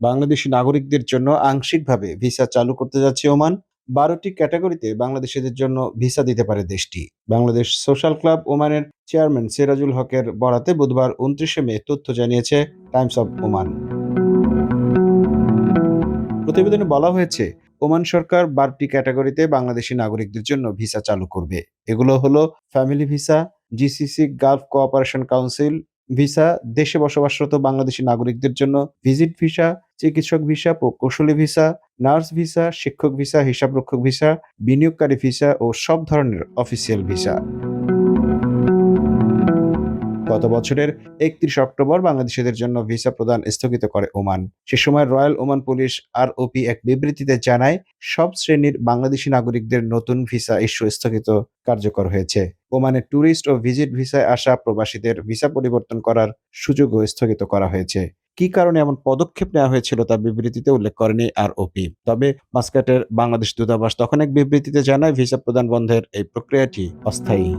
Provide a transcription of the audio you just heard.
বাংলাদেশি নাগরিকদের জন্য আংশিকভাবে ভিসা চালু করতে যাচ্ছে ওমান। ১২টি ক্যাটাগরিতে বাংলাদেশিদের জন্য ভিসা দিতে পারে দেশটি। বাংলাদেশ সোশ্যাল ক্লাব ওমানের চেয়ারম্যান সিরাজুল হকের বরাতে বুধবার ২৯শে মে তথ্য জানিয়েছে টাইমস অব ওমান। প্রতিবেদনে বলা হয়েছে, ওমান সরকার ১২টি ক্যাটাগরিতে বাংলাদেশি নাগরিকদের জন্য ভিসা চালু করবে। এগুলো হলো family visa, GCC Gulf cooperation council visa, দেশে বসবাসরত বাংলাদেশি নাগরিকদের জন্য ভিজিট ভিসা, চিকিৎসক ভিসা, প্রকৌশলী ভিসা, নার্স ভিসা, শিক্ষক ভিসা, হিসাবরক্ষক ভিসা, বিনিয়োগকারী ভিসা ও সব ধরনের অফিসিয়াল ভিসা। গত বছরের ৩১ অক্টোবর বাংলাদেশিদের জন্য ভিসা প্রদান স্থগিত করে ওমান। সে সময় রয়্যাল ওমান পুলিশ আরওপি এক বিবৃতিতে জানায়, সব শ্রেণীর বাংলাদেশি নাগরিকদের নতুন ভিসা ইস্যু স্থগিত কার্যকর হয়েছে। ওমানে ট্যুরিস্ট ও ভিজিট ভিসায় আসা প্রবাসীদের ভিসা পরিবর্তন করার সুযোগও স্থগিত করা হয়েছে। কি কারণে এমন পদক্ষেপ নেওয়া হয়েছিল তা বিবৃতিতে উল্লেখ করেনি আরওপি। তবে মাস্কাটের বাংলাদেশ দূতাবাস তখন এক বিবৃতিতে জানায়, ভিসা প্রদান বন্ধের এই প্রক্রিয়াটি অস্থায়ী।